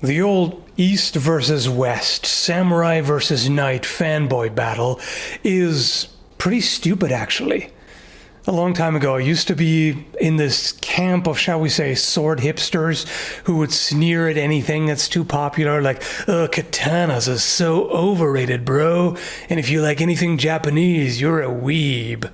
The old East versus West, samurai versus knight fanboy battle is pretty stupid, actually. A long time ago, I used to be in this camp of, shall we say, sword hipsters who would sneer at anything that's too popular, like, oh, katanas are so overrated, bro. And if you like anything Japanese, you're a weeb.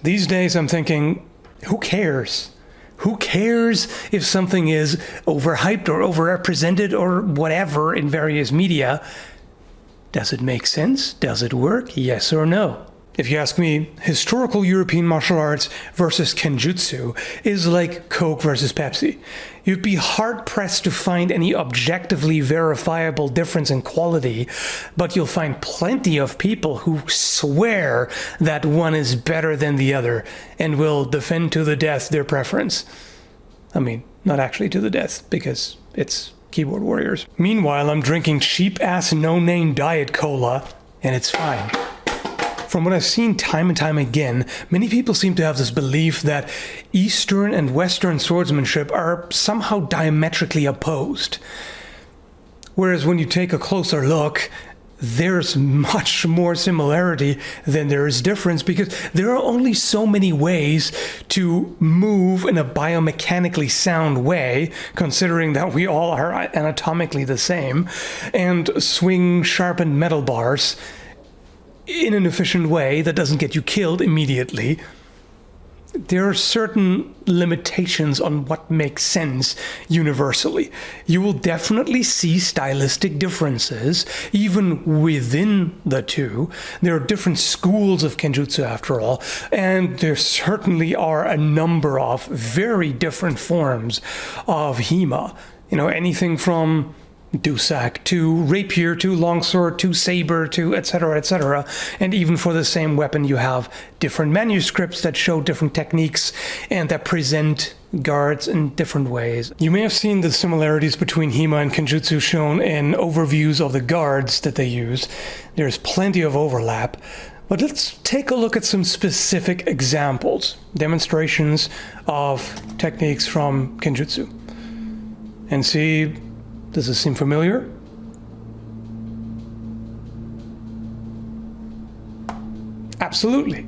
These days, I'm thinking, who cares? Who cares if something is overhyped or overrepresented or whatever in various media? Does it make sense? Does it work? Yes or no? If you ask me, historical European martial arts versus Kenjutsu is like Coke versus Pepsi. You'd be hard-pressed to find any objectively verifiable difference in quality, but you'll find plenty of people who swear that one is better than the other and will defend to the death their preference. I mean, not actually to the death, because it's keyboard warriors. Meanwhile, I'm drinking cheap-ass no-name diet cola, and it's fine. From what I've seen time and time again, many people seem to have this belief that Eastern and Western swordsmanship are somehow diametrically opposed. Whereas when you take a closer look, there's much more similarity than there is difference, because there are only so many ways to move in a biomechanically sound way, considering that we all are anatomically the same, and swing sharpened metal bars in an efficient way that doesn't get you killed immediately. There are certain limitations on what makes sense universally. You will definitely see stylistic differences, even within the two. There are different schools of Kenjutsu, after all, and there certainly are a number of very different forms of HEMA. You know, anything from Dusak to rapier to longsword to saber to etc. And even for the same weapon you have different manuscripts that show different techniques and that present guards in different ways. You may have seen the similarities between HEMA and Kenjutsu shown in overviews of the guards that they use. There's plenty of overlap, but let's take a look at some specific examples, demonstrations of techniques from Kenjutsu, and see, does this seem familiar? Absolutely.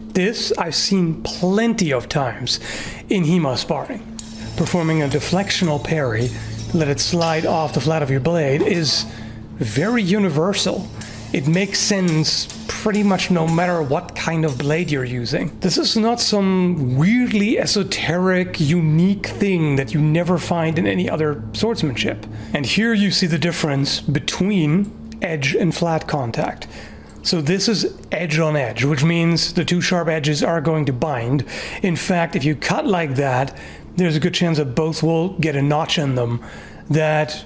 This I've seen plenty of times in HEMA sparring. Performing a deflectional parry, let it slide off the flat of your blade, is very universal. It makes sense pretty much no matter what kind of blade you're using. This is not some weirdly esoteric, unique thing that you never find in any other swordsmanship. And here you see the difference between edge and flat contact. So this is edge on edge, which means the two sharp edges are going to bind. In fact, if you cut like that, there's a good chance that both will get a notch in them that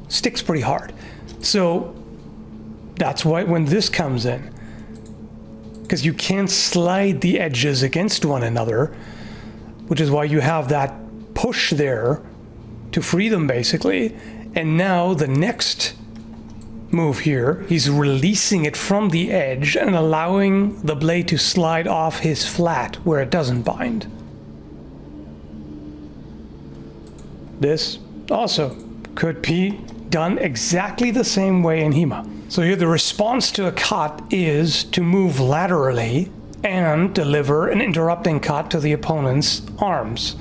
sticks pretty hard. So that's why when this comes in, because you can't slide the edges against one another, which is why you have that push there to free them, basically. And now the next move here, he's releasing it from the edge and allowing the blade to slide off his flat where it doesn't bind. This also could be done exactly the same way in HEMA. So here the response to a cut is to move laterally and deliver an interrupting cut to the opponent's arms.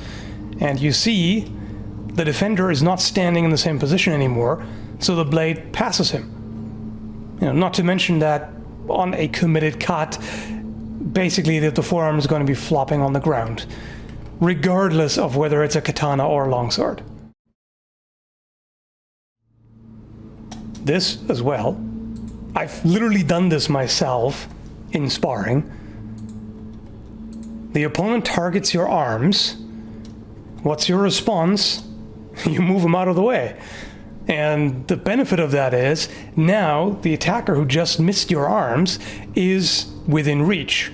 And you see the defender is not standing in the same position anymore, so the blade passes him. You know, not to mention that on a committed cut, basically the forearm is going to be flopping on the ground, regardless of whether it's a katana or a longsword. This as well. I've literally done this myself in sparring. The opponent targets your arms. What's your response? You move him out of the way. And the benefit of that is now the attacker who just missed your arms is within reach.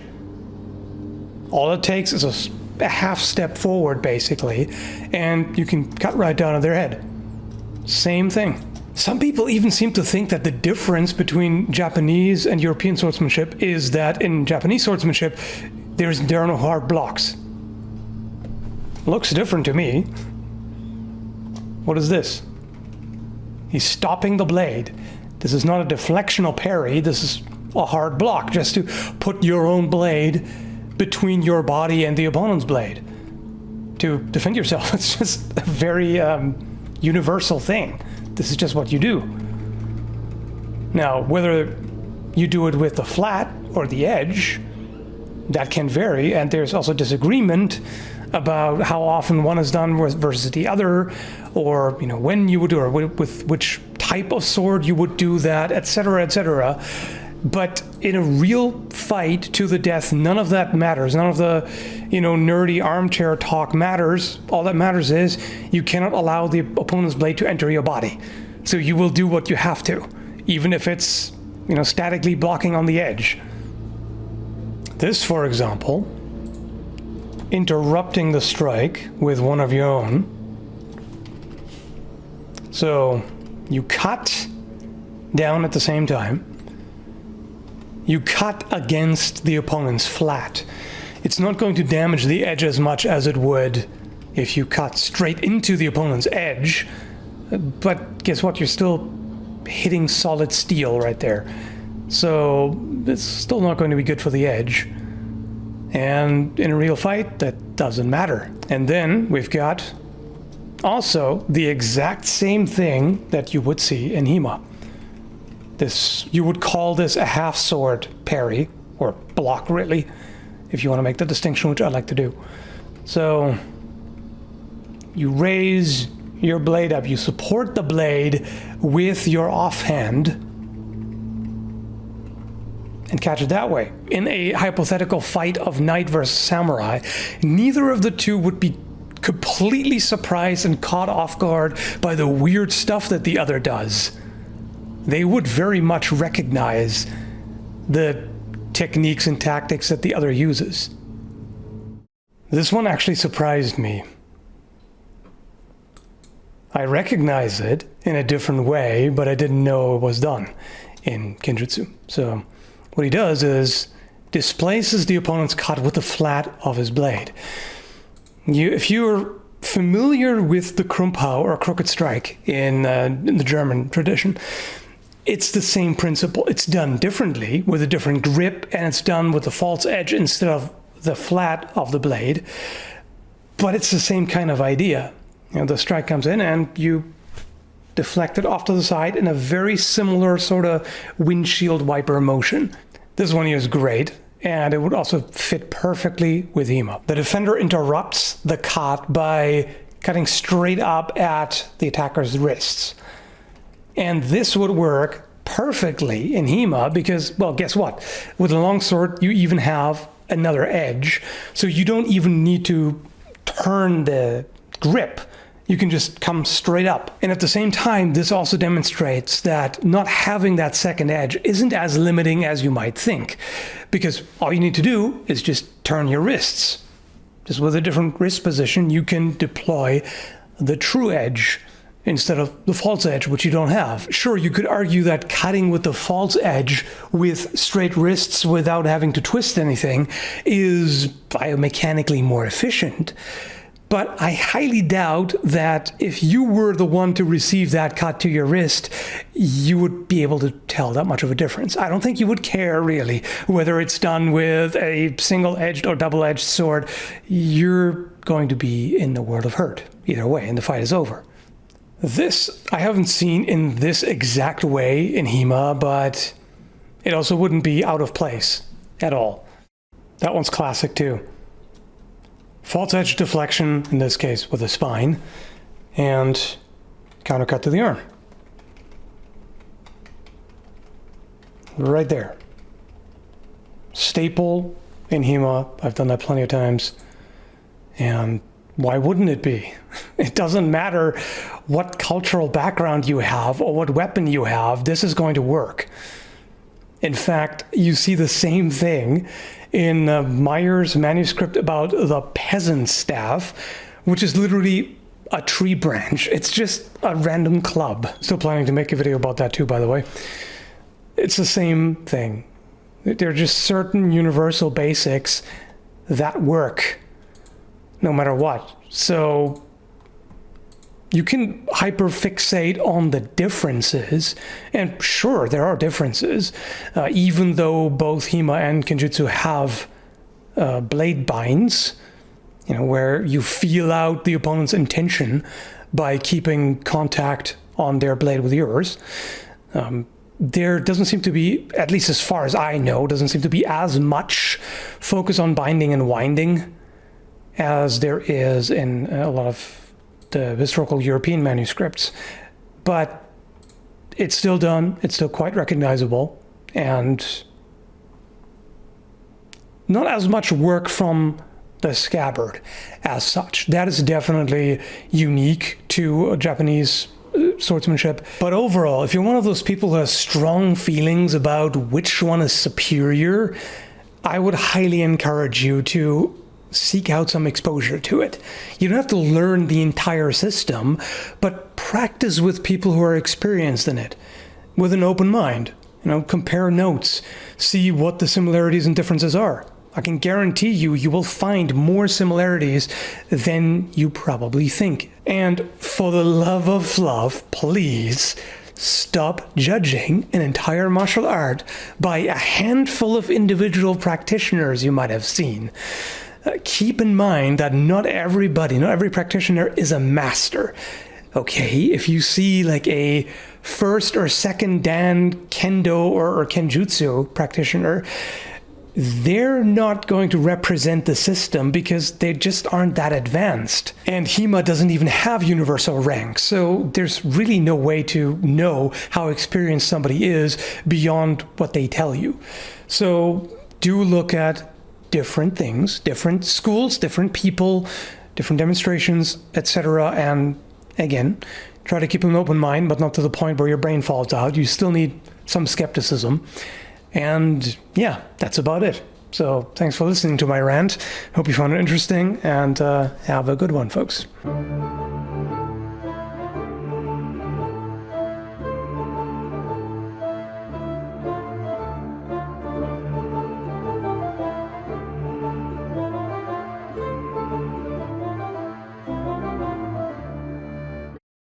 All it takes is a half step forward, basically, and you can cut right down to their head. Same thing. Some people even seem to think that the difference between Japanese and European swordsmanship is that in Japanese swordsmanship, there are no hard blocks. Looks different to me. What is this? He's stopping the blade. This is not a deflectional parry. This is a hard block, just to put your own blade between your body and the opponent's blade to defend yourself. It's just a very universal thing. This is just what you do. Now, whether you do it with the flat or the edge, that can vary, and there's also disagreement about how often one is done versus the other, or when you would do, or with which type of sword you would do that, etc., etc. But in a real fight to the death, none of that matters. None of the, nerdy armchair talk matters. All that matters is you cannot allow the opponent's blade to enter your body. So you will do what you have to, even if it's, statically blocking on the edge. This, for example, interrupting the strike with one of your own. So you cut down at the same time. You cut against the opponent's flat. It's not going to damage the edge as much as it would if you cut straight into the opponent's edge. But guess what? You're still hitting solid steel right there. So it's still not going to be good for the edge. And in a real fight, that doesn't matter. And then we've got also the exact same thing that you would see in HEMA. You would call this a half sword parry, or block really, if you want to make the distinction, which I like to do. So you raise your blade up, you support the blade with your offhand and catch it that way. In a hypothetical fight of knight versus samurai, neither of the two would be completely surprised and caught off guard by the weird stuff that the other does. They would very much recognize the techniques and tactics that the other uses. This one actually surprised me. I recognize it in a different way, but I didn't know it was done in Kenjutsu. So what he does is displaces the opponent's cut with the flat of his blade. If you're familiar with the krumphau, or crooked strike in the German tradition, it's the same principle. It's done differently with a different grip, and it's done with the false edge instead of the flat of the blade. But it's the same kind of idea. The strike comes in and you deflect it off to the side in a very similar sort of windshield wiper motion. This one here is great, and it would also fit perfectly with HEMA. The defender interrupts the cut by cutting straight up at the attacker's wrists. And this would work perfectly in HEMA because, well, guess what? With a longsword, you even have another edge. So you don't even need to turn the grip. You can just come straight up. And at the same time, this also demonstrates that not having that second edge isn't as limiting as you might think, because all you need to do is just turn your wrists. Just with a different wrist position, you can deploy the true edge instead of the false edge, which you don't have. Sure, you could argue that cutting with the false edge with straight wrists without having to twist anything is biomechanically more efficient. But I highly doubt that if you were the one to receive that cut to your wrist, you would be able to tell that much of a difference. I don't think you would care, really, whether it's done with a single-edged or double-edged sword. You're going to be in the world of hurt either way, and the fight is over. This I haven't seen in this exact way in HEMA, but it also wouldn't be out of place at all. That one's classic too. False edge deflection, in this case with a spine, and countercut to the arm. Right there. Staple in HEMA. I've done that plenty of times. And why wouldn't it be? It doesn't matter what cultural background you have or what weapon you have, this is going to work. In fact, you see the same thing in Meyer's manuscript about the peasant staff, which is literally a tree branch. It's just a random club. Still planning to make a video about that too, by the way. It's the same thing. There are just certain universal basics that work no matter what. So You can hyperfixate on the differences, and sure, there are differences, even though both HEMA and Kenjutsu have blade binds, where you feel out the opponent's intention by keeping contact on their blade with yours. There doesn't seem to be, at least as far as I know, doesn't seem to be as much focus on binding and winding as there is in a lot of the historical European manuscripts. But it's still done, it's still quite recognizable, and not as much work from the scabbard as such. That is definitely unique to Japanese swordsmanship. But overall, if you're one of those people who has strong feelings about which one is superior, I would highly encourage you to seek out some exposure to it. You don't have to learn the entire system, but practice with people who are experienced in it with an open mind. Compare notes, see what the similarities and differences are. I can guarantee you will find more similarities than you probably think. And for the love of love, please stop judging an entire martial art by a handful of individual practitioners you might have seen. Keep in mind that not every practitioner is a master. Okay, if you see like a first or second dan kendo or kenjutsu practitioner, they're not going to represent the system because they just aren't that advanced. And HEMA doesn't even have universal rank, so there's really no way to know how experienced somebody is beyond what they tell you. So do look at different things, different schools, different people, different demonstrations, etc. And again, try to keep an open mind, but not to the point where your brain falls out. You still need some skepticism. And yeah, that's about it. So thanks for listening to my rant. Hope you found it interesting, and have a good one, folks.